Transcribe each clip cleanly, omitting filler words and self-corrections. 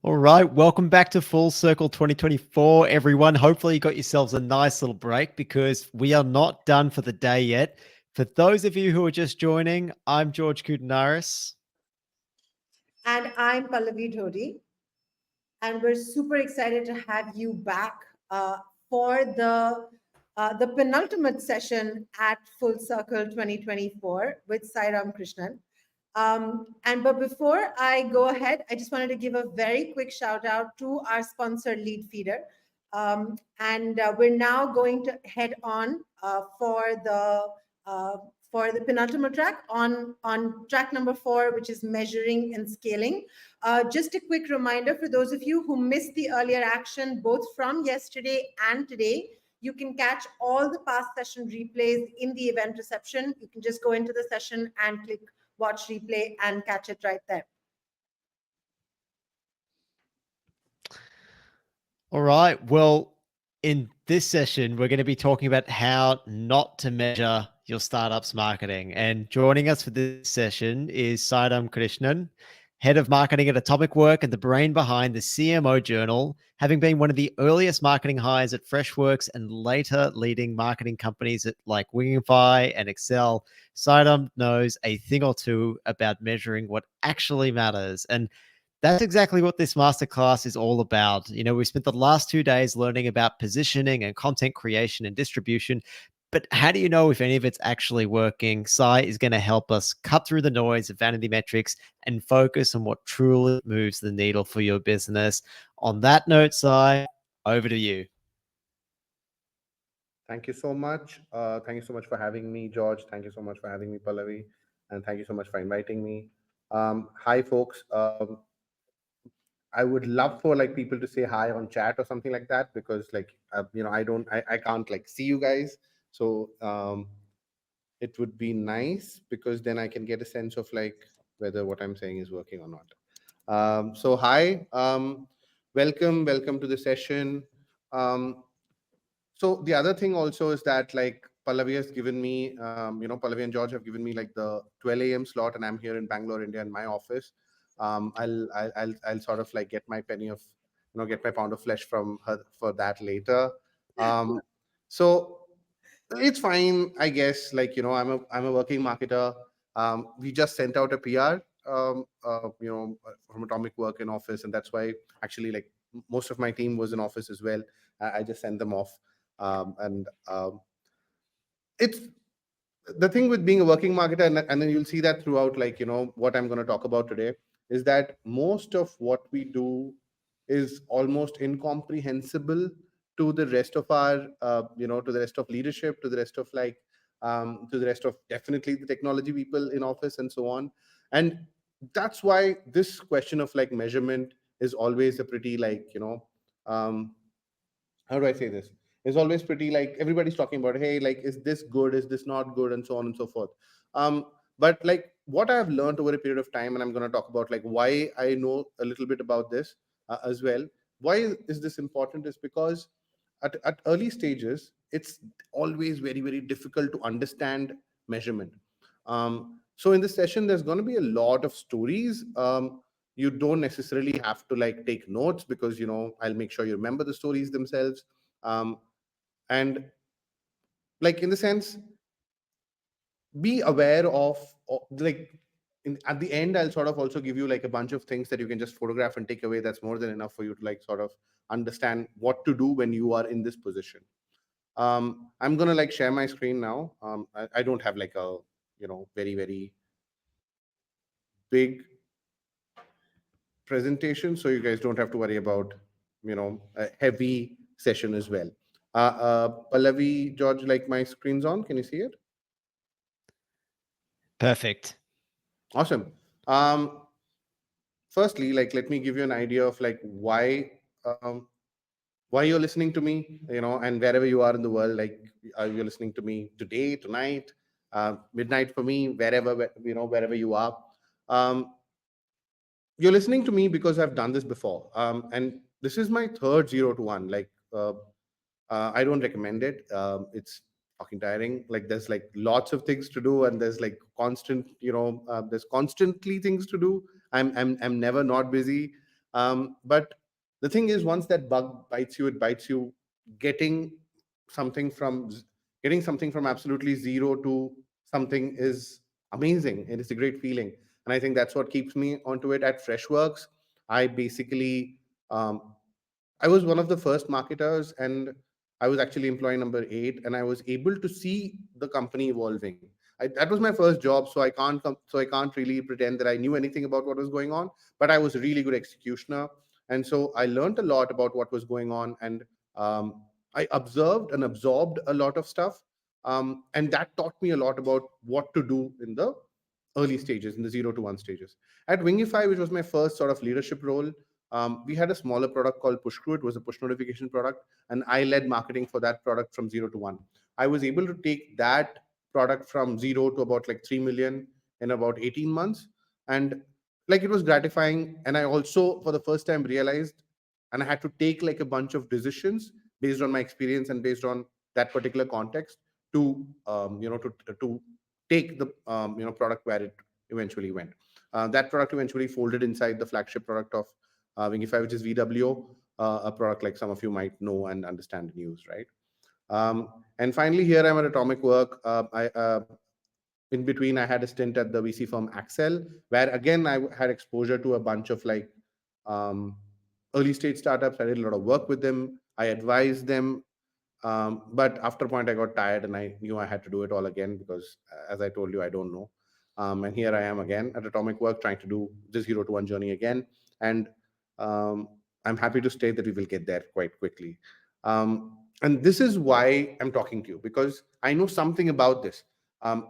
All right, welcome back to Full Circle 2024, everyone. Hopefully, you got yourselves a nice little break because we are not done for the day yet. For those of you who are just joining, I'm George Koudanaris. And I'm Pallavi Dhodi. And we're super excited to have you back for the penultimate session at Full Circle 2024 with Sairam Krishnan. But before I go ahead, I just wanted to give a very quick shout out to our sponsor, Lead Feeder. We're now going to head on uh, for the penultimate track on track number 4, which is measuring and scaling. Just a quick reminder for those of you who missed the earlier action, both from yesterday and today, you can catch all the past session replays in the event reception. You can just go into the session and click watch replay and catch it right there. All right, well, in this session, we're going to be talking about how not to measure your startup's marketing. And joining us for this session is Sairam Krishnan, head of marketing at Atomic Work and the brain behind the CMO Journal, having been one of the earliest marketing hires at Freshworks and later leading marketing companies like Wingify and Excel. Sairam knows a thing or two about measuring what actually matters. And that's exactly what this masterclass is all about. You know, we spent the last 2 days learning about positioning and content creation and distribution. But how do you know if any of it's actually working? Sai is going to help us cut through the noise of vanity metrics and focus on what truly moves the needle for your business. On that note, Sai, over to you. Thank you so much. Thank you so much for having me, George. Thank you so much for having me, Pallavi. And thank you so much for inviting me. Hi, folks. I would love for like people to say hi on chat or something like that because I can't like see you guys. So it would be nice because then I can get a sense of like whether what I'm saying is working or not. So hi, welcome to the session. So the other thing also is that like Pallavi has given me, Pallavi and George have given me like the 12 a.m. slot, and I'm here in Bangalore, India, in my office. I'll sort of like get my penny of, get my pound of flesh from her for that later. Um, so it's fine, I guess. Like I'm a working marketer. We just sent out a PR, from Atomic Work in office, and that's why actually like most of my team was in office as well. I just sent them off, and it's the thing with being a working marketer, and then you'll see that throughout, like what I'm going to talk about today is that most of what we do is almost incomprehensible to the rest of our to the rest of leadership, to the rest of like to the rest of definitely the technology people in office and so on. And that's why this question of like measurement is always a pretty like how do I say this? It's always pretty like everybody's talking about, hey, like, is this good? Is this not good? And so on and so forth. But like what I've learned over a period of time, and I'm going to talk about like why I know a little bit about this as well. Why is this important? Is because at early stages, it's always very, very difficult to understand measurement. So in this session, there's going to be a lot of stories. You don't necessarily have to like take notes because I'll make sure you remember the stories themselves. And like in the sense, be aware of like at the end I'll sort of also give you like a bunch of things that you can just photograph and take away. That's more than enough for you to like sort of understand what to do when you are in this position. I'm gonna like share my screen now. I don't have like a very, very big presentation, so you guys don't have to worry about a heavy session as well. Pallavi, George, like my screen's on. Can you see it? Perfect. Awesome. Firstly, like let me give you an idea of like um, why you're listening to me, and wherever you are in the world, like you're listening to me today, tonight, midnight for me, wherever you are. Um, you're listening to me because I've done this before, and this is my third 0 to 1. Like I don't recommend it. It's fucking tiring. Like there's like lots of things to do, and there's like constant, there's constantly things to do. I'm never not busy. But the thing is, once that bug bites you, it bites you. Getting something from getting something from absolutely zero to something is amazing. It is a great feeling, and I think that's what keeps me onto it. At Freshworks, I basically I was one of the first marketers, and I was actually employee number 8, and I was able to see the company evolving. That was my first job, so I can't really pretend that I knew anything about what was going on. But I was a really good executioner, and so I learned a lot about what was going on, and I observed and absorbed a lot of stuff, and that taught me a lot about what to do in the early stages, in the 0 to 1 stages. At Wingify, which was my first sort of leadership role, we had a smaller product called Pushcrew. It was a push notification product, and I led marketing for that product from 0 to 1. I was able to take that product from zero to about like 3 million in about 18 months. And like it was gratifying. And I also, for the first time, realized, and I had to take like a bunch of decisions based on my experience and based on that particular context to, to take the, product where it eventually went. That product eventually folded inside the flagship product of Wingify, which is VWO, a product like some of you might know and understand the news, right? And finally, here I'm at Atomic Work. In between, I had a stint at the VC firm Axel, where again I had exposure to a bunch of like um, early stage startups. I did a lot of work with them. I advised them, but after a point, I got tired and I knew I had to do it all again because, as I told you, I don't know. And here I am again at Atomic Work trying to do this 0 to 1 journey again. And um, I'm happy to state that we will get there quite quickly. And this is why I'm talking to you, because I know something about this. Um,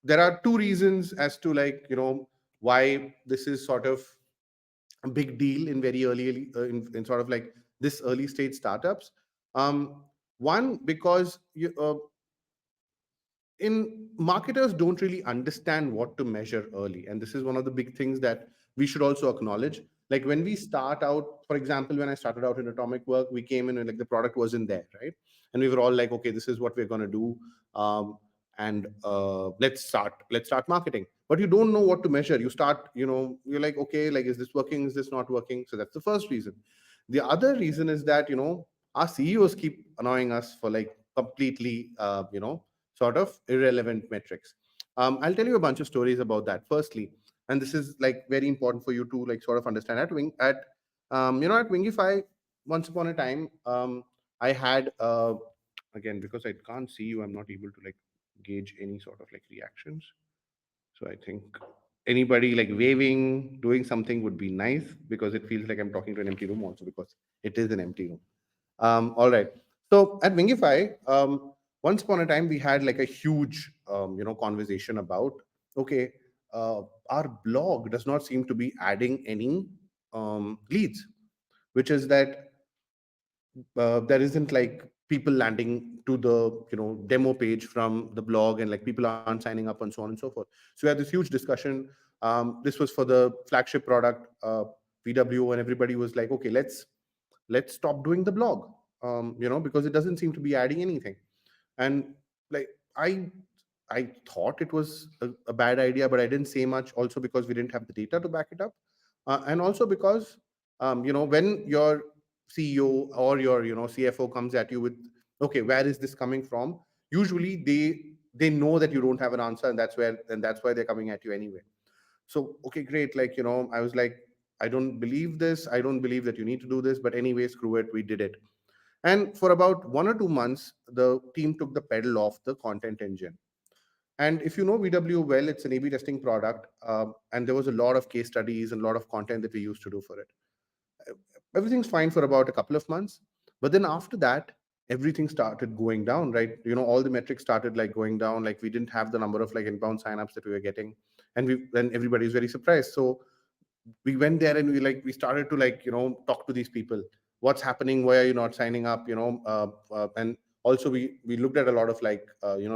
there are two reasons as to like, why this is sort of a big deal in very early in sort of like this early stage startups. One, because in marketers don't really understand what to measure early, and this is one of the big things that we should also acknowledge. Like when we start out, for example, when I started out in Atomic Work, we came in and like the product wasn't there, right? And we were all like, okay, this is what we're going to do, and let's start marketing. But you don't know what to measure. You start, you're like, okay, like, is this working, is this not working? So that's the first reason. The other reason is that, our CEOs keep annoying us for like completely sort of irrelevant metrics. I'll tell you a bunch of stories about that. Firstly, and this is like very important for you to like sort of understand. At Wingify, once upon a time, I had again, because I can't see you, I'm not able to like gauge any sort of like reactions. So I think anybody like waving, doing something would be nice, because it feels like I'm talking to an empty room also, because it is an empty room. All right. So at Wingify, once upon a time, we had like a huge, conversation about, okay, our blog does not seem to be adding any leads, which is that there isn't like people landing to the demo page from the blog, and like people aren't signing up and so on and so forth. So we had this huge discussion. This was for the flagship product, VWO, and everybody was like, okay, let's stop doing the blog, because it doesn't seem to be adding anything. And like I thought it was a bad idea, but I didn't say much, also because we didn't have the data to back it up, and also because when your CEO or your CFO comes at you with, okay, where is this coming from, usually they know that you don't have an answer, and that's why they're coming at you anyway. So okay, great, like I was like, I don't believe this, I don't believe that you need to do this, but anyway, screw it, we did it. And for about 1 or 2 months, the team took the pedal off the content engine. And if you know VW well, it's an A/B testing product, and there was a lot of case studies and a lot of content that we used to do for it. Everything's fine for about a couple of months, but then after that, everything started going down. Right, all the metrics started like going down. Like we didn't have the number of like inbound signups that we were getting, and then everybody was very surprised. So we went there and we started to like talk to these people. What's happening, why are you not signing up, and also we looked at a lot of like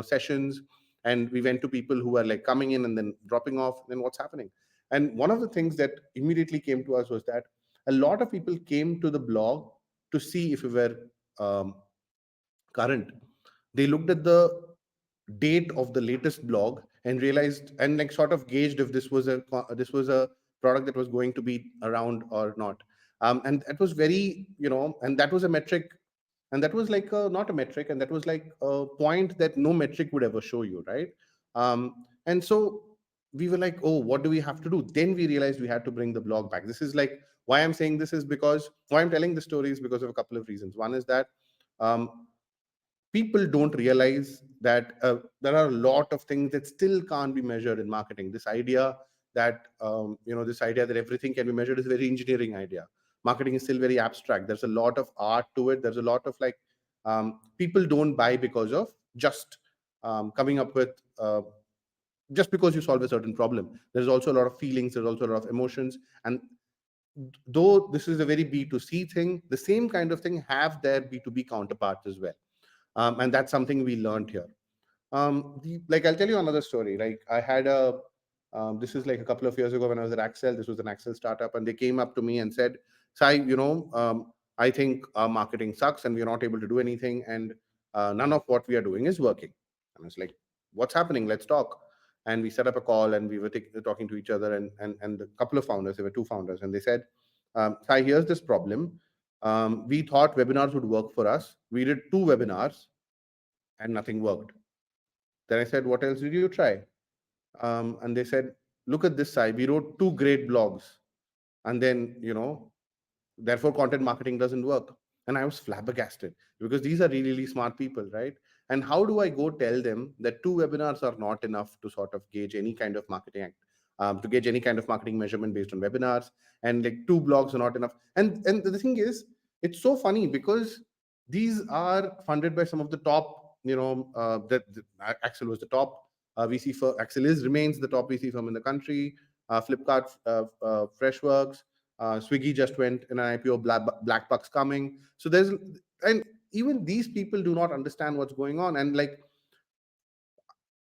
sessions, and we went to people who were like coming in and then dropping off, then what's happening. And one of the things that immediately came to us was that a lot of people came to the blog to see if we were um, current. They looked at the date of the latest blog and realized, and like sort of gauged if this was a product that was going to be around or not. And that was very, and that was a metric, and that was like not a metric, and that was like a point that no metric would ever show you, right? And so we were like, oh, what do we have to do? Then we realized we had to bring the blog back. This is like why I'm saying this is because why I'm telling the story is because of a couple of reasons. One is that um, people don't realize that there are a lot of things that still can't be measured in marketing. This idea that this idea that everything can be measured is a very engineering idea. Marketing is still very abstract. There's a lot of art to it. There's a lot of like people don't buy because of just coming up with just because you solve a certain problem. There's also a lot of feelings. There's also a lot of emotions. And though this is a very B2C thing, the same kind of thing have their B2B counterparts as well. And that's something we learned here. Like I'll tell you another story. Like I had this is like a couple of years ago when I was at Axel. This was an Axel startup, and they came up to me and said, "Sai, I think our marketing sucks, and we're not able to do anything, and none of what we are doing is working." And I was like, "What's happening? Let's talk." And we set up a call, and we were talking to each other, and a couple of founders. There were two founders, and they said, "Sai, here's this problem. We thought webinars would work for us. We did two webinars, and nothing worked." Then I said, "What else did you try?" And they said, "Look at this side. We wrote two great blogs, and then therefore content marketing doesn't work." And I was flabbergasted because these are really, really smart people, right? And how do I go tell them that two webinars are not enough to sort of gauge any kind of to gauge any kind of marketing measurement based on webinars, and like two blogs are not enough? And the thing is, it's so funny because these are funded by some of the top, Axel was the top VC firm. Axel remains the top VC firm in the country. Flipkart, Freshworks, Swiggy just went in an IPO. Black Buck's coming. So and even these people do not understand what's going on. And like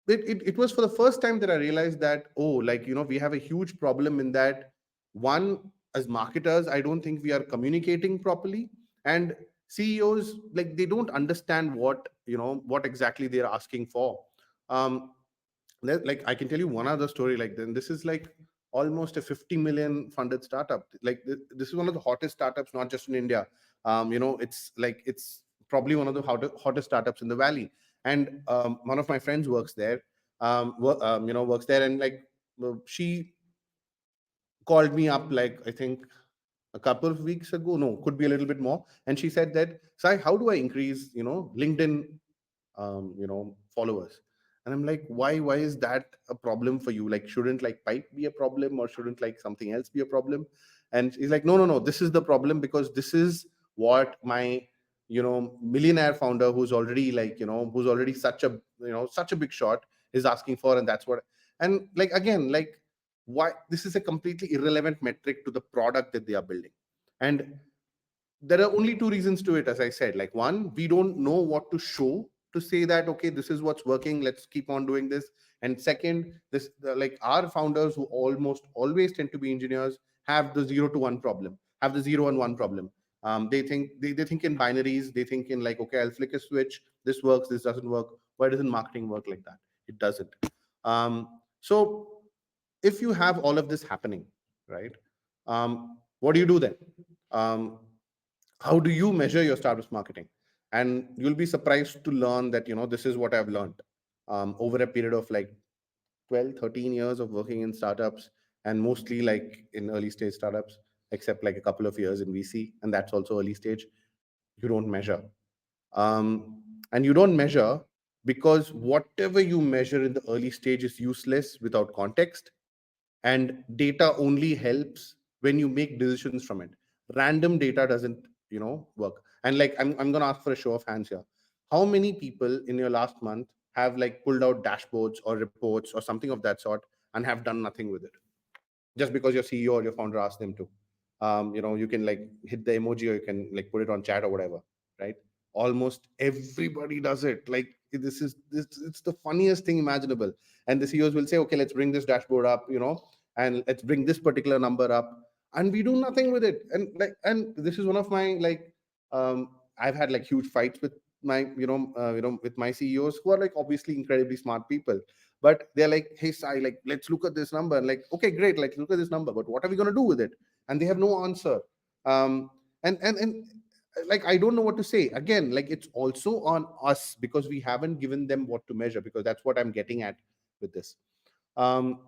it was for the first time that I realized that, oh, like we have a huge problem in that, one, as marketers, I don't think we are communicating properly, and CEOs, like, they don't understand what exactly they're asking for. um like I can tell you one other story. Like, then this is like almost a 50 million funded startup. Like this is one of the hottest startups, not just in India. It's probably one of the hottest startups in the valley. And one of my friends works there. Works there, and like she called me up, like, I think a couple of weeks ago, no, could be a little bit more, and she said that, Sai, how do I increase LinkedIn followers? And I'm like, why is that a problem for you? Like, shouldn't like pipe be a problem, or shouldn't like something else be a problem? And she's like, no, this is the problem, because this is what my millionaire founder, who's already such a big shot, is asking for. And that's what. And like, again, like, why this is a completely irrelevant metric to the product that they are building. And there are only two reasons to it, as I said. Like, one, we don't know what to show to say that, okay, this is what's working, let's keep on doing this. And second, like, our founders, who almost always tend to be engineers, have the 0 to 1 problem, have the 0 and 1 problem. They think in binaries. They think in like, okay, I'll flick a switch, this works, this doesn't work. Why doesn't marketing work like that? It doesn't. So if you have all of this happening, right, what do you do then? um, how do you measure your startups marketing? And you'll be surprised to learn that this is what I've learned over a period of like 12, 13 years of working in startups, and mostly like in early stage startups, except like a couple of years in VC, and that's also early stage. You don't measure. And you don't measure because whatever you measure in the early stage is useless without context, and data only helps when you make decisions from it. Random data doesn't work. And like, I'm going to ask for a show of hands here. How many people in your last month have like pulled out dashboards or reports or something of that sort and have done nothing with it, just because your CEO or your founder asked them to? You can like hit the emoji, or you can like put it on chat or whatever, right? Almost everybody does it. Like, it's the funniest thing imaginable. And the CEOs will say, okay, let's bring this dashboard up, and let's bring this particular number up, and we do nothing with it. And this is one of my like, I've had like huge fights with my with my CEOs, who are like obviously incredibly smart people. But they're like, hey, Sai, like, let's look at this number. And like, okay, great, like, look at this number, but what are we going to do with it? And they have no answer. um, and like I don't know what to say. Again, like it's also on us because we haven't given them what to measure, because that's what I'm getting at with this. um,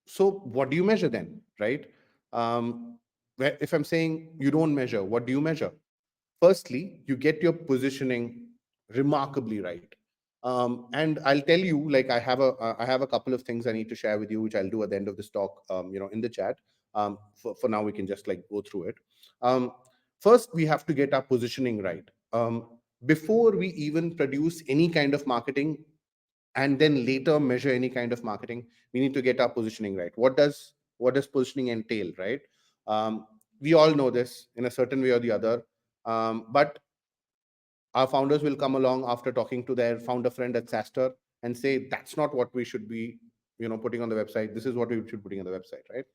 so what do you measure then, right? If I'm saying you don't measure, what do you measure? Firstly, you get your positioning remarkably right. And I'll tell you, like I have a couple of things I need to share with you, which I'll do at the end of this talk, in the chat. For now, we can just like go through it. um, First, we have to get our positioning right. Before we even produce any kind of marketing, and then later measure any kind of marketing, we need to get our positioning right. What does positioning entail, right? We all know this in a certain way or the other. But our founders will come along after talking to their founder friend at Saster and say that's not what we should be, putting on the website. This is what we should be putting on the website, right?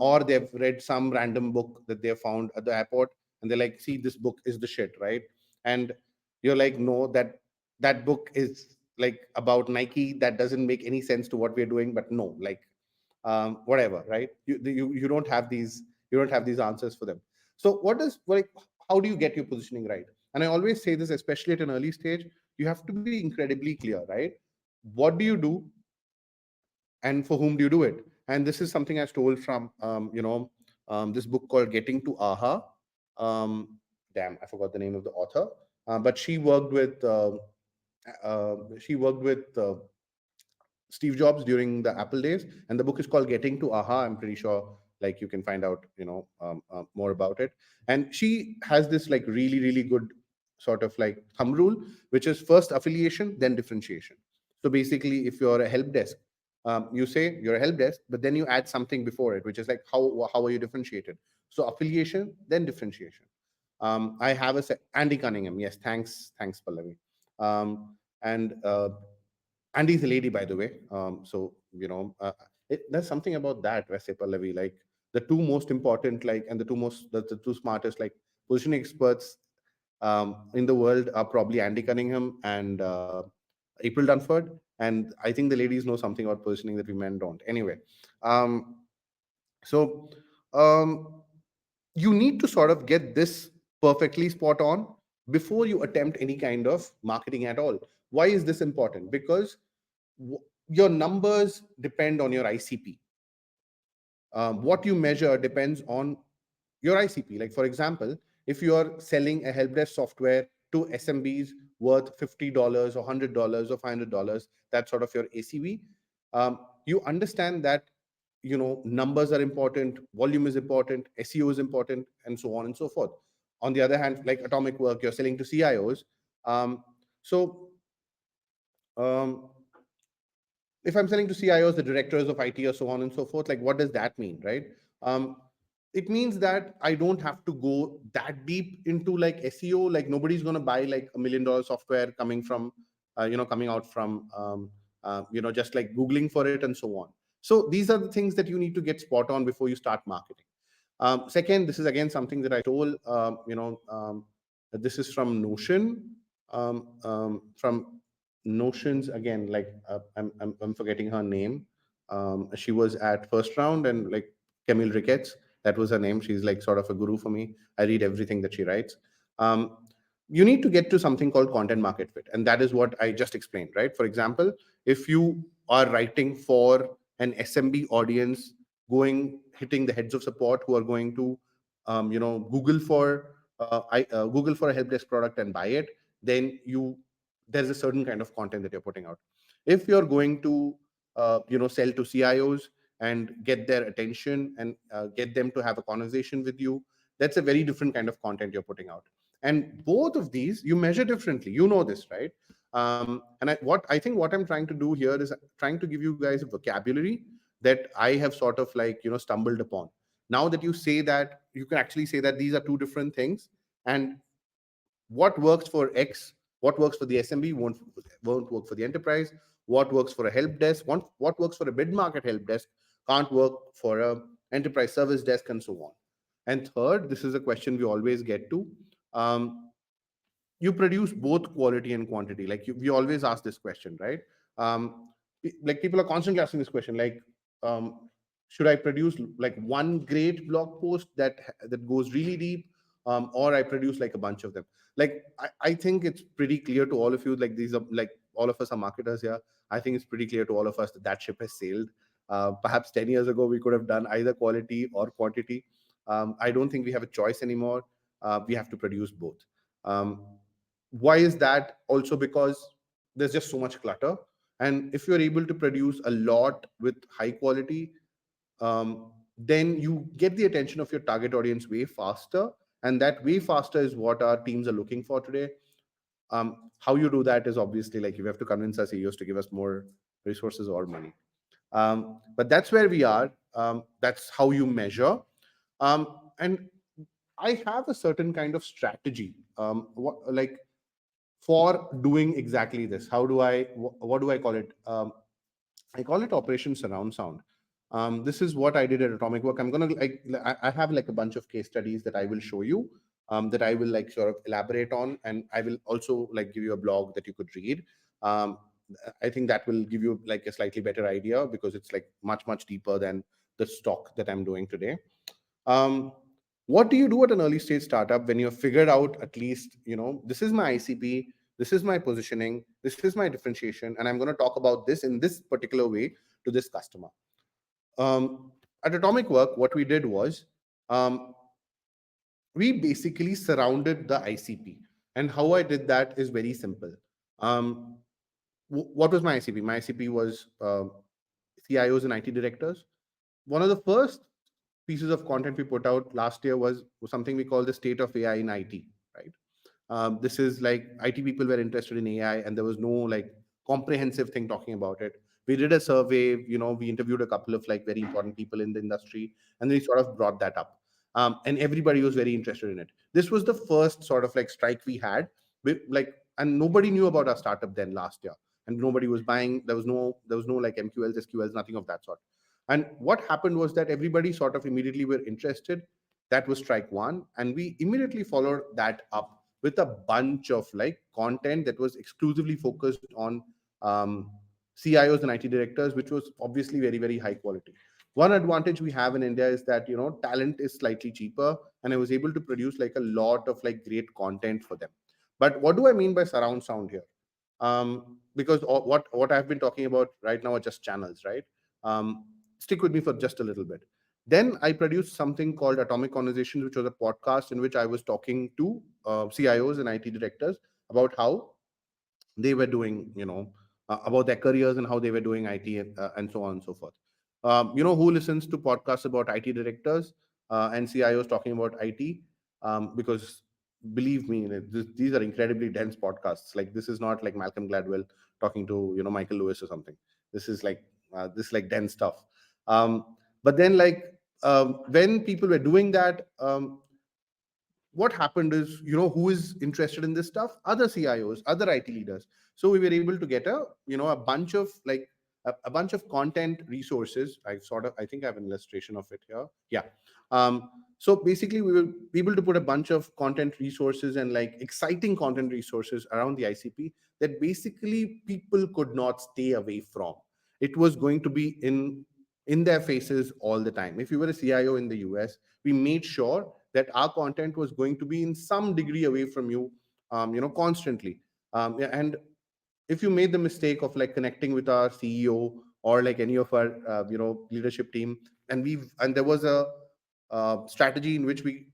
Or they've read some random book that they found at the airport, and they're like, see, this book is the shit, right? And you're like, no, that book is like about Nike. That doesn't make any sense to what we're doing. But no, like, whatever, right? You don't have these answers for them. So what does like how do you get your positioning right? And I always say this, especially at an early stage, you have to be incredibly clear, right? What do you do, and for whom do you do it? And this is something I stole from this book called Getting to Aha. Damn, I forgot the name of the author. But she worked with Steve Jobs during the Apple days, and the book is called Getting to Aha. I'm pretty sure like you can find out more about it. And she has this like really really good sort of like thumb rule, which is first affiliation, then differentiation. So basically, if you're a help desk, you say you're a help desk, but then you add something before it, which is like how are you differentiated? So affiliation, then differentiation. I have Andy Cunningham. Yes, thanks, Pallavi. And Andy's a lady, by the way. There's something about that, Vese Pallavi. Like the two most important, like, and the two smartest, like, positioning experts in the world are probably Andy Cunningham and April Dunford. And I think the ladies know something about positioning that we men don't. Anyway, um, so um, you need to sort of get this perfectly spot on before you attempt any kind of marketing at all. Why is this important? Because your numbers depend on your ICP. What you measure depends on your ICP. Like, for example, if you are selling a help desk software to SMBs worth $50 or $100 or $500, that's sort of your ACV. You understand that numbers are important, volume is important, SEO is important, and so on and so forth. On the other hand, like Atomic Work, you're selling to CIOs. So um, if I'm selling to CIOs, the directors of IT, or so on and so forth, like what does that mean, right? Um, it means that I don't have to go that deep into like SEO. Like nobody's going to buy like $1 million software coming out from, just like Googling for it and so on. So these are the things that you need to get spot on before you start marketing. Second, this is again something that I told, this is from Notion, from Notions again. Like I'm forgetting her name. She was at first round, and like Camille Ricketts, that was her name. She's like sort of a guru for me. I read everything that she writes. Um, you need to get to something called content market fit, and that is what I just explained, right? For example, if you are writing for an SMB audience, hitting the heads of support who are going to Google for Google for a help desk product and buy it, then there's a certain kind of content that you're putting out. If you're going to sell to CIOs and get their attention and get them to have a conversation with you, that's a very different kind of content you're putting out. And both of these you measure differently, this, right? What I'm trying to do here is trying to give you guys a vocabulary that I have sort of like stumbled upon. Now that you say that, you can actually say that these are two different things, and what works for X, what works for the SMB won't work for the enterprise. What works for a help desk, what works for a mid-market help desk can't work for a enterprise service desk, and so on. And third, this is a question we always get to. You produce both quality and quantity. Like we always ask this question, right? Like people are constantly asking this question, like, should I produce like one great blog post that goes really deep, or I produce like a bunch of them? Like I think it's pretty clear to all of you. Like these are like all of us are marketers here. I think it's pretty clear to all of us that that ship has sailed. Perhaps 10 years ago we could have done either quality or quantity. I don't think we have a choice anymore. We have to produce both. Um, why is that? Also because there's just so much clutter, and if you're able to produce a lot with high quality, then you get the attention of your target audience way faster, and that way faster is what our teams are looking for today. How you do that is obviously like you have to convince our CEOs to give us more resources or money. But that's where we are. That's how you measure. And I have a certain kind of strategy, like for doing exactly this. How do I? What do I call it? I call it Operation Surround Sound. This is what I did at Atomic Work. I'm gonna like I have like a bunch of case studies that I will show you, that I will like sort of elaborate on, and I will also like give you a blog that you could read. Um, I think that will give you like a slightly better idea because it's like much deeper than the stock that I'm doing today. Um, what do you do at an early stage startup when you've figured out at least, this is my ICP, this is my positioning, this is my differentiation, and I'm going to talk about this in this particular way to this customer? At Atomic Work, what we did was, um, we basically surrounded the ICP. And how I did that is very simple. Um, what was my ICP? My ICP was CIOs and IT directors. One of the first pieces of content we put out last year was something we call the state of AI in IT, right? This is like IT people were interested in AI, and there was no like comprehensive thing talking about it. We did a survey, we interviewed a couple of like very important people in the industry, and we sort of brought that up. And everybody was very interested in it. This was the first sort of like strike we had. And nobody knew about our startup then last year, and nobody was buying. There was no like MQLs, SQLs, nothing of that sort. And what happened was that everybody sort of immediately were interested. That was strike one. And we immediately followed that up with a bunch of like content that was exclusively focused on CIOs and IT directors, which was obviously very high quality. One advantage we have in India is that, talent is slightly cheaper, and I was able to produce like a lot of like great content for them. But what do I mean by surround sound here? Because what I've been talking about right now are just channels, right? Stick with me for just a little bit. Then I produced something called Atomic Conversations, which was a podcast in which I was talking to CIOs and IT directors about how they were doing, about their careers and how they were doing IT, and so on and so forth. Who listens to podcasts about IT directors and CIOs talking about IT? Because believe me, these are incredibly dense podcasts. Like this is not like Malcolm Gladwell talking to Michael Lewis or something. This is like dense stuff. But then when people were doing that, what happened is, who is interested in this stuff? Other CIOs, other IT leaders. So we were able to get a bunch of like a bunch of content resources. I think I have an illustration of it here. Yeah. So basically we will be able to put a bunch of content resources and like exciting content resources around the ICP that basically people could not stay away from. It was going to be in their faces all the time. If you were a CIO in the US, we made sure that our content was going to be in some degree away from you, constantly. Yeah, and if you made the mistake of like connecting with our CEO or like any of our leadership team, and there was a strategy in which we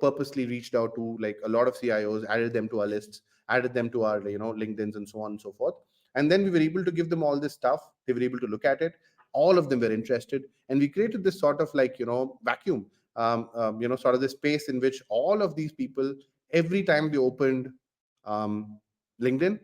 purposely reached out to like a lot of CIOs, added them to our lists, added them to our LinkedIn's and so on and so forth. And then we were able to give them all this stuff. They were able to look at it. All of them were interested, and we created this sort of like vacuum, sort of the space in which all of these people, every time they opened um, LinkedIn,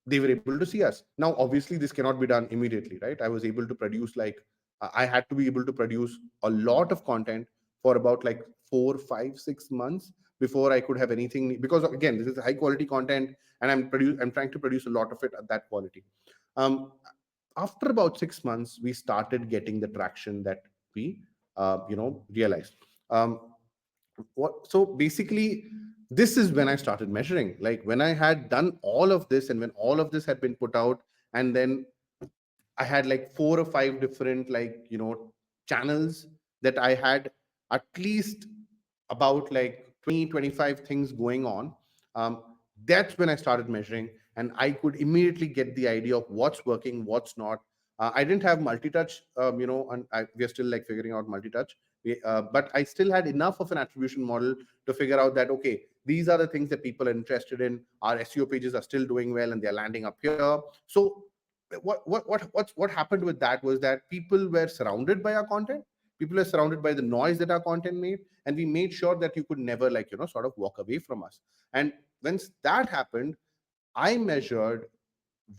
they were able to see us. Now, obviously, this cannot be done immediately, right? I was able to produce like I had to be able to produce a lot of content for about like 4, 5, 6 months before I could have anything. Because again, this is high quality content, and I'm trying to produce a lot of it at that quality. Um, After about 6 months, we started getting the traction that we realized. So basically, this is when I started measuring. Like when I had done all of this, and when all of this had been put out, and then I had like 4 or 5 different like channels, that I had at least about like 20, 25 things going on. um, that's when I started measuring, and I could immediately get the idea of what's working, what's not. I didn't have multi-touch, and we are still like figuring out multi-touch. But I still had enough of an attribution model to figure out that, okay, these are the things that people are interested in. Our SEO pages are still doing well and they're landing up here. So what happened with that was that people were surrounded by our content. People were surrounded by the noise that our content made, and we made sure that you could never, like, sort of walk away from us. And once that happened, I measured,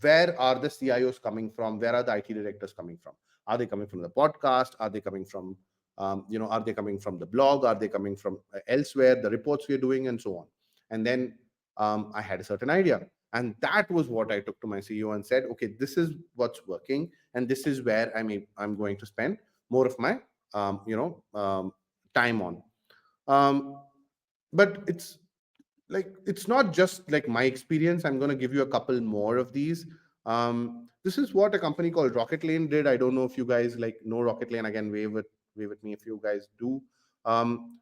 where are the CIOs coming from? Where are the IT directors coming from? Are they coming from the podcast? Are they coming from, are they coming from the blog? Are they coming from elsewhere? The reports we're doing, and so on. And then I had a certain idea, and that was what I took to my CEO and said, okay, this is what's working, and this is where I'm going to spend more of my, time on. Um, but it's not just like my experience. I'm going to give you a couple more of these. This is what a company called Rocket Lane did. I don't know if you guys like know Rocket Lane. Again, wave at me if you guys do. um,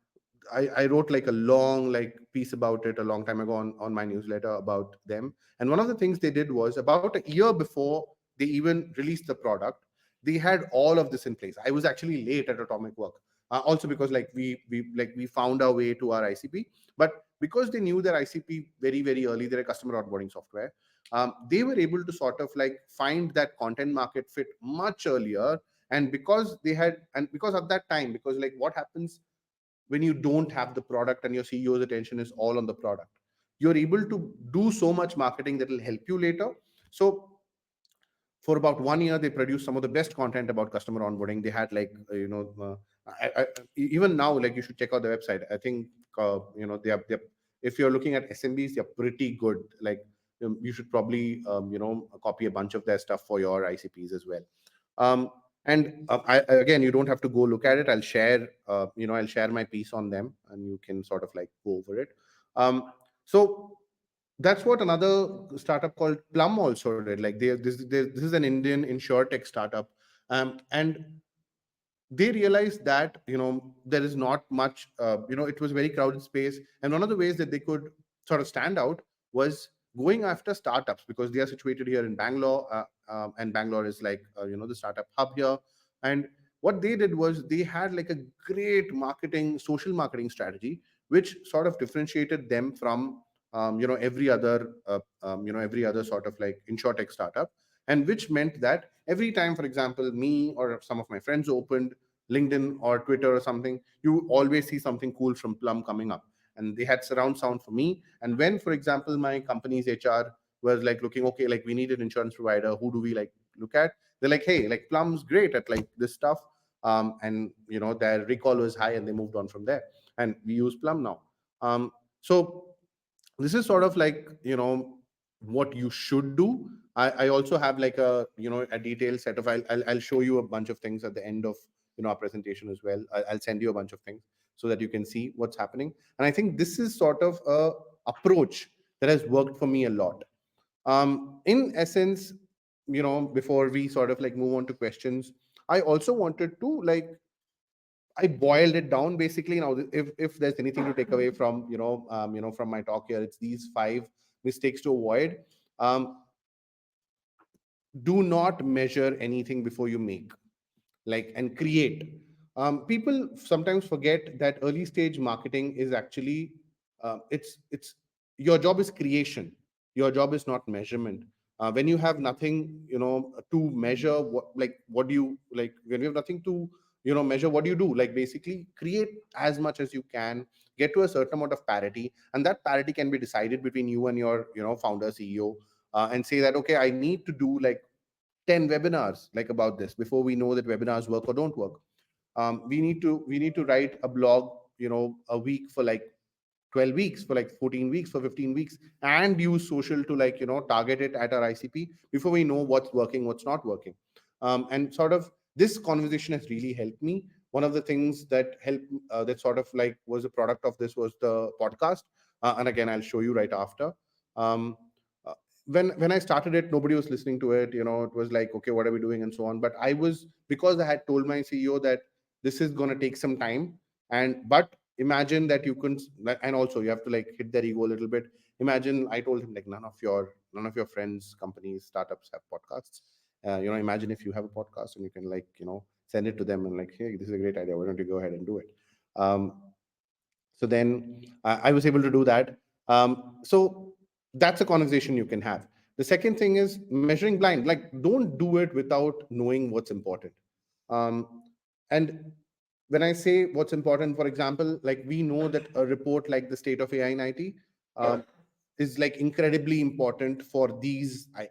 I wrote like a long like piece about it a long time ago on my newsletter about them. And one of the things they did was, about a year before they even released the product, they had all of this in place. I was actually late at Atomic Work, also because like we found our way to our ICP. But because they knew their ICP very, very early, they're a customer onboarding software. They were able to sort of like find that content market fit much earlier. And because of that time, because like what happens when you don't have the product and your CEO's attention is all on the product, you're able to do so much marketing that will help you later. So for about 1 year, they produced some of the best content about customer onboarding. They had like, even now, like, you should check out the website. I think, they're, if you're looking at SMBs, they're pretty good. Like, you should probably, copy a bunch of their stuff for your ICPs as well. And again, you don't have to go look at it. I'll share, I'll share my piece on them, and you can sort of like go over it. So that's what another startup called Plum also did. Like, this is an Indian insurtech startup, and they realized that, there is not much, it was very crowded space, and one of the ways that they could sort of stand out was going after startups, because they are situated here in Bangalore, and Bangalore is like, the startup hub here. And what they did was, they had like a great social marketing strategy, which sort of differentiated them from, every other sort of like insurtech startup. And which meant that every time, for example, me or some of my friends opened LinkedIn or Twitter or something, you always see something cool from Plum coming up. And they had surround sound for me. And when, for example, my company's HR was like looking, okay, like we need an insurance provider, who do we like look at? They're like, hey, like Plum's great at like this stuff. And their recall was high, and they moved on from there. And we use Plum now. So this is sort of like, what you should do. I also have like a detailed set of, I'll show you a bunch of things at the end of, our presentation as well. I'll send you a bunch of things so that you can see what's happening. And I think this is sort of a approach that has worked for me a lot. In essence, before we sort of like move on to questions, I also wanted to like, I boiled it down basically. Now, if there's anything to take away from, from my talk here, it's these 5 mistakes to avoid. Um, do not measure anything before you make, like, and create. People sometimes forget that early stage marketing is actually, it's your job is creation. Your job is not measurement. When you have nothing, to measure, what do you like, when you have nothing to, measure, what do you do? Like, basically create as much as you can, get to a certain amount of parity, and that parity can be decided between you and your, founder, CEO, and say that, okay, I need to do like 10 webinars like about this before we know that webinars work or don't work. We need to write a blog, a week for like 12 weeks, for like 14 weeks, for 15 weeks, and use social to like, target it at our ICP before we know what's working, what's not working. And sort of this conversation has really helped me. One of the things that helped, that sort of like was a product of this, was the podcast. And again, I'll show you right after. um, uh, when I started it, nobody was listening to it. It was like, okay, what are we doing, and so on. But I was, because I had told my CEO that this is going to take some time. And but imagine that you can, and also you have to like hit their ego a little bit. Imagine, I told him, like, none of your friends, companies, startups have podcasts. Imagine if you have a podcast and you can, like, send it to them and like, hey, this is a great idea, why don't you go ahead and do it. So then I was able to do that. So that's a conversation you can have. The second thing is measuring blind. Like, don't do it without knowing what's important. And when I say what's important, for example, like, we know that a report like the state of AI in IT is like incredibly important for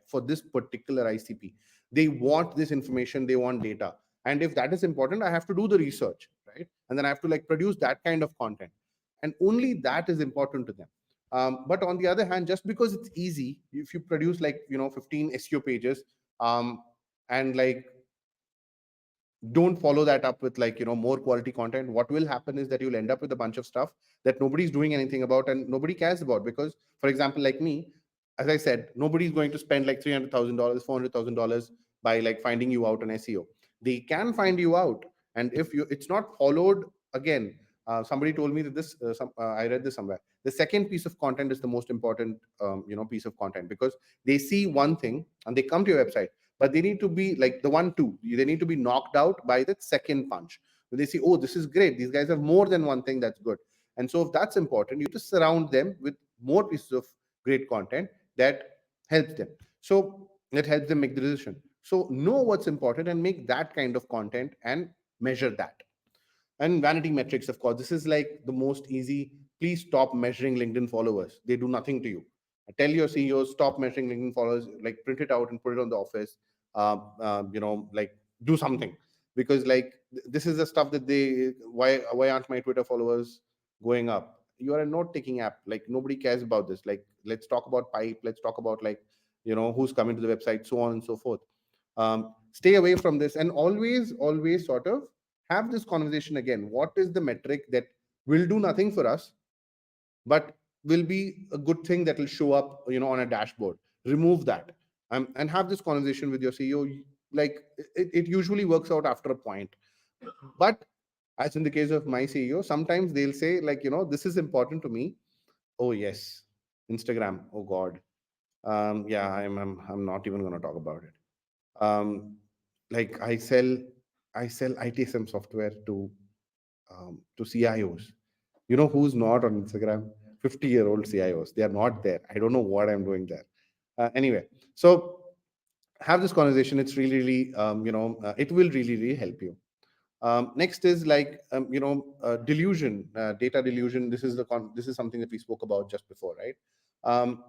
for this particular ICP. They want this information, they want data. And if that is important, I have to do the research, right? And then I have to like produce that kind of content. And only that is important to them. But on the other hand, just because it's easy, if you produce like 15 SEO pages, and like don't follow that up with like more quality content, what will happen is that you'll end up with a bunch of stuff that nobody's doing anything about and nobody cares about. Because, for example, like me, as I said, nobody's going to spend like $300,000, $400,000 by like finding you out on SEO. They can find you out, and if it's not followed, again, somebody told me that I read this somewhere, the second piece of content is the most important piece of content, because they see one thing and they come to your website, but they need to be like the 1 2, they need to be knocked out by the second punch. When they see, oh, this is great, these guys have more than one thing, that's good. And so if that's important, you just surround them with more pieces of great content that helps them. So that helps them make the decision. So know what's important and make that kind of content and measure that. And vanity metrics, of course, this is like the most easy. Please stop measuring LinkedIn followers, they do nothing to you. Tell your CEOs, stop measuring LinkedIn followers, like print it out and put it on the office. Like, do something. Because like this is the stuff that why aren't my Twitter followers going up? You are a note taking app, like nobody cares about this. Like, let's talk about pipe, let's talk about like who's coming to the website, so on and so forth. Stay away from this, and always sort of have this conversation again. What is the metric that will do nothing for us, but will be a good thing that will show up, on a dashboard? Remove that, and have this conversation with your CEO. Like, it usually works out after a point. But as in the case of my CEO, sometimes they'll say like, this is important to me. Oh yes, Instagram. Oh God. Yeah, I'm not even going to talk about it. um, like I sell ITSM software to CIOs. You know who's not on Instagram? 50-year-old CIOs. They are not there. I don't know what I'm doing there. Anyway, so have this conversation. It's really, it will really help you. Next is like, delusion, data delusion. This is something that we spoke about just before, right? Um,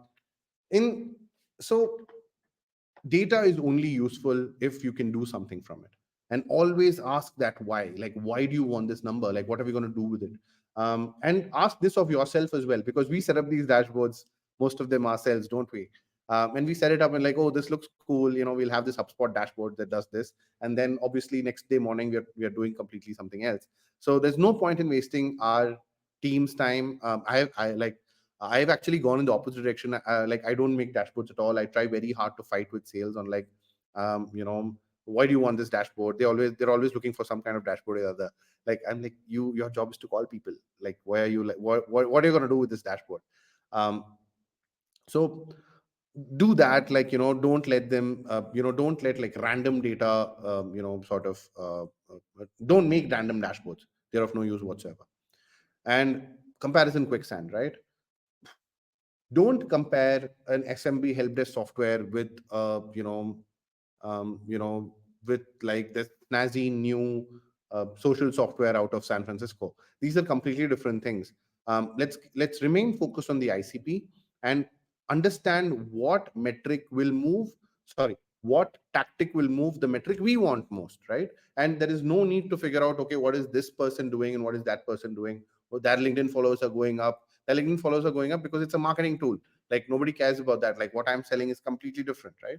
in so Data is only useful if you can do something from it. And always ask that why. Like, why do you want this number? Like, what are we going to do with it? And ask this of yourself as well, because we set up these dashboards, most of them ourselves, don't we? And we set it up and like, oh, this looks cool, we'll have this HubSpot dashboard that does this. And then obviously next day morning we are doing completely something else. So there's no point in wasting our team's time. I've actually gone in the opposite direction. Like, I don't make dashboards at all. I try very hard to fight with sales on like, why do you want this dashboard? They're always looking for some kind of dashboard or other. Like, I'm like, your job is to call people. Like, why are you like, what are you going to do with this dashboard? Um, so do that. Like, don't let them, don't let like random data, don't make random dashboards. They're of no use whatsoever. And comparison quicksand, right? Don't compare an SMB help desk software with um, you know with like this snazzy new social software out of San Francisco. These are completely different things. Let's remain focused on the ICP and understand what metric will move. Sorry, what tactic will move the metric we want most, right? And there is no need to figure out, okay, what is this person doing and what is that person doing. Or their LinkedIn followers are going up. Their LinkedIn followers are going up because it's a marketing tool. Like, nobody cares about that. Like, what I'm selling is completely different, right?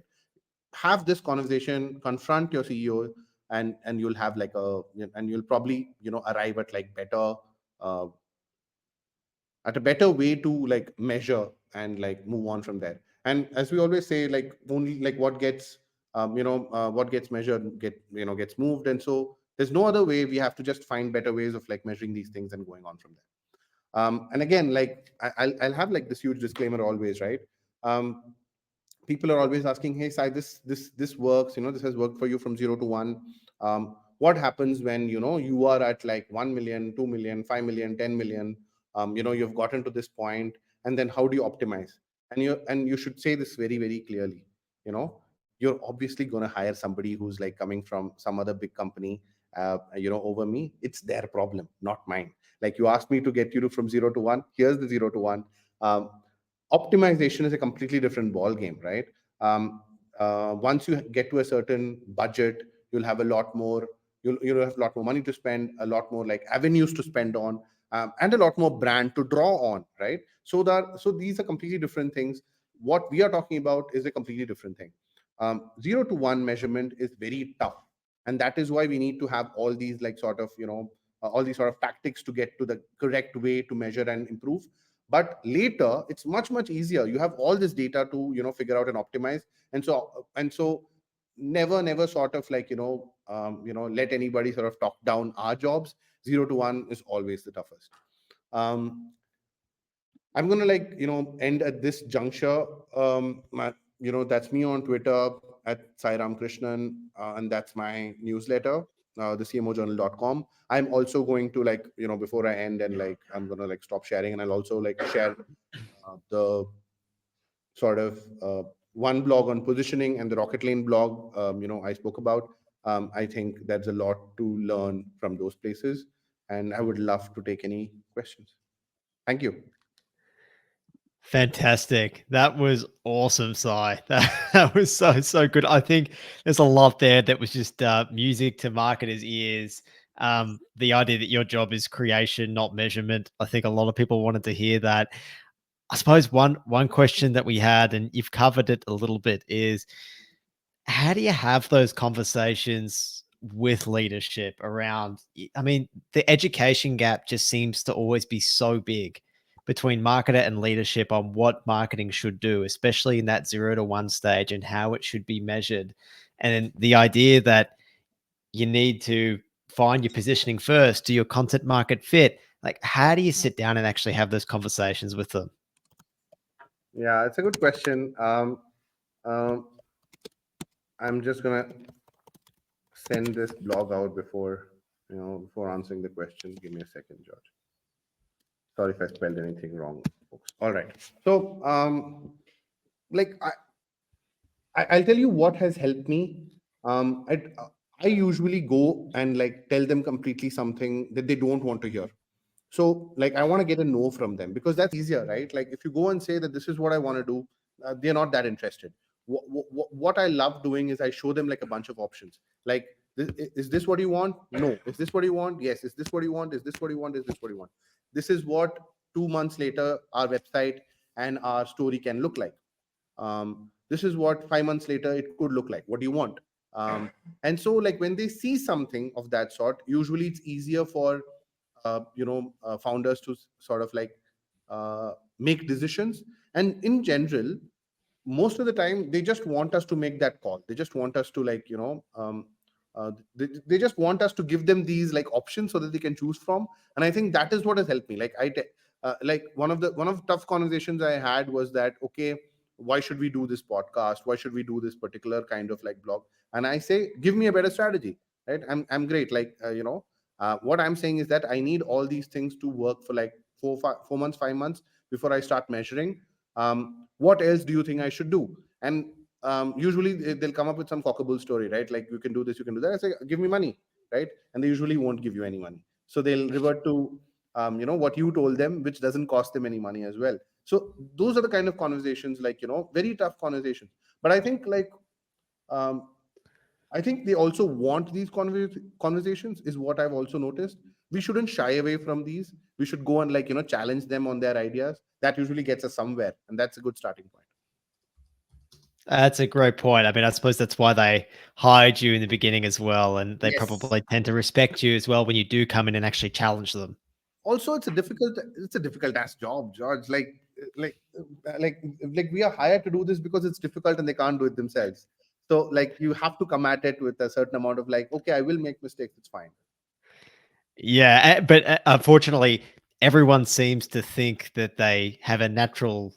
Have this conversation, confront your CEO, and you'll have like and you'll probably arrive at like uh, a better way to like measure and like move on from there. And as we always say, like, only like what gets what gets measured gets moved. And so There's no other way. We have to just find better ways of like measuring these things and going on from there. And again, like I'll have like this huge disclaimer always, right? um, People are always asking, hey Sai, this works, this has worked for you from 0 to 1. What happens when you are at like 1 million, 2 million, 5 million, 10 million? You've gotten to this point, and then how do you optimize? And you should say this very, very clearly. You're obviously going to hire somebody who's like coming from some other big company, over me. It's their problem, not mine. Like, you asked me to get you to from 0 to 1. Here's the 0 to 1. um, Optimization is a completely different ball game, right? Once you get to a certain budget, you'll have a lot more. You'll have a lot more money to spend, a lot more like avenues to spend on, and a lot more brand to draw on, right? So these are completely different things. What we are talking about is a completely different thing. 0 to 1 measurement is very tough, and that is why we need to have all these like sort of all these sort of tactics to get to the correct way to measure and improve. But later it's much, much easier. You have all this data to figure out and optimize. And so never sort of like let anybody sort of talk down our jobs. 0 to 1 is always the toughest. I'm gonna like end at this juncture. That's me on Twitter at Sairam Krishnan, and that's my newsletter, thecmojournal.com. I'm also going to like before I end, and like I'm gonna like stop sharing, and I'll also like share the sort of one blog on positioning and the Rocket Lane blog I spoke about. I think there's a lot to learn from those places, and I would love to take any questions. Thank you. Fantastic. That was awesome, Sai. That was so good. I think there's a lot there that was just music to marketers' ears. The idea that your job is creation, not measurement. I think a lot of people wanted to hear that. I suppose one question that we had, and you've covered it a little bit, is how do you have those conversations with leadership around? I mean, the education gap just seems to always be so big between marketer and leadership on what marketing should do, especially in that 0 to 1 stage and how it should be measured. And the idea that you need to find your positioning first, do your content market fit? Like, how do you sit down and actually have those conversations with them? Yeah, it's a good question. Um, I'm just gonna send this blog out before answering the question. Give me a second, George. Sorry if I spelled anything wrong, folks. All right. So, like I'll tell you what has helped me. I usually go and like tell them completely something that they don't want to hear. So like I want to get a no from them, because that's easier, right? Like if you go and say that this is what I want to do, they're not that interested. What I love doing is I show them like a bunch of options. Like, is this what you want? No. Is this what you want? Yes. Is this what you want? Is this what you want? Is this what you want? This is what 2 months later our website and our story can look like. This is what 5 months later it could look like. What do you want? And so like when they see something of that sort, usually it's easier for founders to sort of like make decisions. And in general, most of the time they just want us to make that call. They just want us to like they just want us to give them these like options so that they can choose from. And I think that is what has helped me. Like like one of the tough conversations I had was that, okay, why should we do this podcast? Why should we do this particular kind of like blog? And I say, give me a better strategy, right? I'm great. Like what I'm saying is that I need all these things to work for like 4 months, 5 months before I start measuring. What else do you think I should do? And usually they'll come up with some cockable story, right? Like, you can do this, you can do that. I say, give me money, right? And they usually won't give you any money. So they'll revert to what you told them, which doesn't cost them any money as well. So those are the kind of conversations, like very tough conversations. But I think like um, I think they also want these conversations, is what I've also noticed. We shouldn't shy away from these. We should go and like challenge them on their ideas. That usually gets us somewhere, and that's a good starting point. That's a great point. I mean, I suppose that's why they hired you in the beginning as well, and they Yes. probably tend to respect you as well when you do come in and actually challenge them. Also, it's a difficult ass job, George. Like like we are hired to do this because it's difficult and they can't do it themselves. So like you have to come at it with a certain amount of like, okay, I will make mistakes, it's fine. Yeah, but unfortunately, everyone seems to think that they have a natural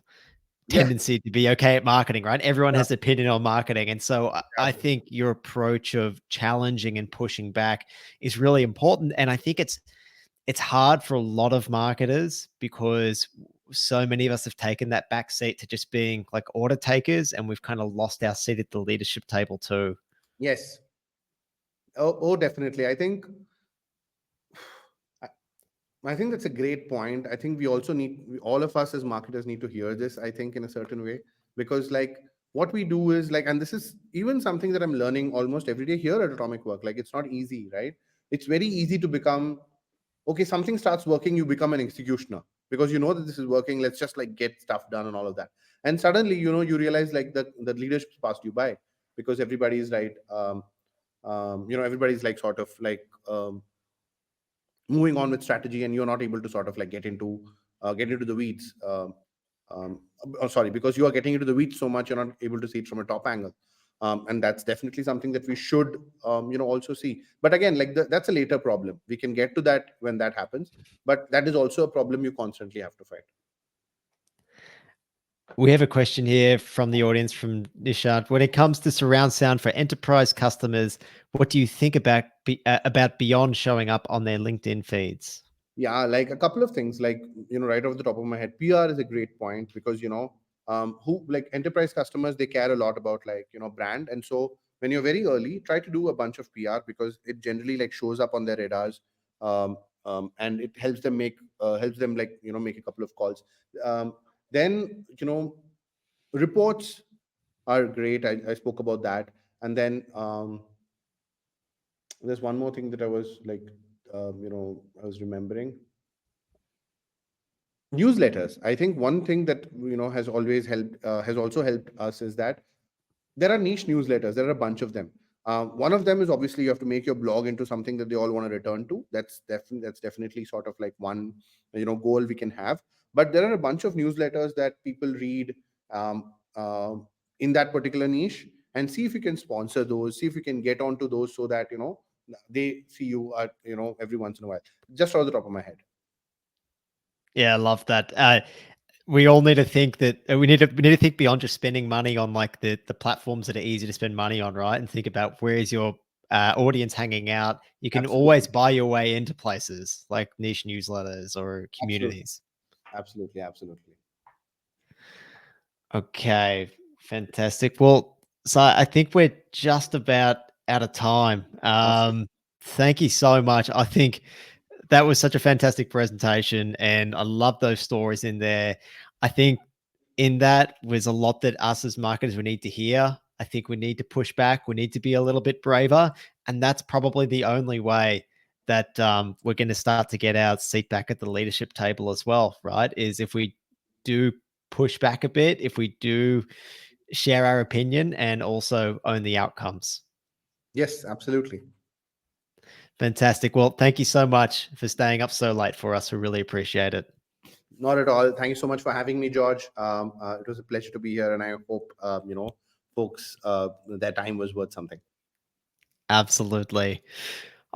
Yeah, tendency to be okay at marketing, right? Everyone yeah, has an opinion on marketing. And so I absolutely. think your approach of challenging and pushing back is really important. And I think it's hard for a lot of marketers because so many of us have taken that back seat to just being like order takers, and we've kind of lost our seat at the leadership table too. Yes. Oh, definitely. I think that's a great point. I think we also all of us as marketers need to hear this, I think, in a certain way, because like what we do is like, and this is even something that I'm learning almost every day here at Atomic Work. Like, it's not easy, right? It's very easy to become, okay, something starts working, you become an executioner because you know that this is working. Let's just like get stuff done and all of that. And suddenly, you realize like the leadership's passed you by because everybody's right. Everybody's like sort of like, moving on with strategy, and you're not able to sort of like get into the weeds. Sorry, because you are getting into the weeds so much, you're not able to see it from a top angle. And that's definitely something that we should also see. But again, like that's a later problem. We can get to that when that happens, but that is also a problem you constantly have to fight. We have a question here from the audience from Nishant. When it comes to surround sound for enterprise customers, what do you think about beyond showing up on their LinkedIn feeds? Yeah, like a couple of things, like, right off the top of my head, PR is a great point because, who like enterprise customers, they care a lot about like, brand. And so when you're very early, try to do a bunch of PR because it generally like shows up on their radars. And it helps them like, make a couple of calls. Then, reports are great. I spoke about that. And then there's one more thing that I was like, I was remembering. Newsletters. I think one thing that has also helped us is that there are niche newsletters. There are a bunch of them. One of them is obviously you have to make your blog into something that they all want to return to. That's definitely sort of like one goal we can have. But there are a bunch of newsletters that people read, um, uh, in that particular niche, and see if you can sponsor those. See if you can get onto those so that they see you at every once in a while. Just off the top of my head. Yeah, I love that. We all need to think that we need to think beyond just spending money on like the platforms that are easy to spend money on, right? And think about where is your audience hanging out. You can always Absolutely. buy your way into places like niche newsletters or Absolutely. communities. Absolutely. Absolutely. Okay, fantastic. Well, so I think we're just about out of time. Awesome. Thank you so much. I think that was such a fantastic presentation, and I love those stories in there. I think in that was a lot that us as marketers we need to hear. I think we need to push back. We need to be a little bit braver, and that's probably the only way that we're going to start to get our seat back at the leadership table as well. Right? Is if we do push back a bit, if we do share our opinion, and also own the outcomes. Yes, absolutely. Fantastic. Well, thank you so much for staying up so late for us. We really appreciate it. Not at all. Thank you so much for having me, George. It was a pleasure to be here, and I hope folks, their time was worth something. Absolutely.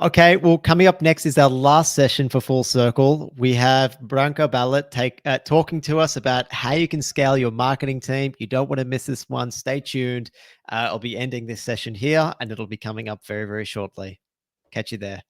Okay, well, coming up next is our last session for Full Circle. We have Branka Ballat talking to us about how you can scale your marketing team. You don't want to miss this one. Stay tuned. I'll be ending this session here, and it'll be coming up very, very shortly. Catch you there.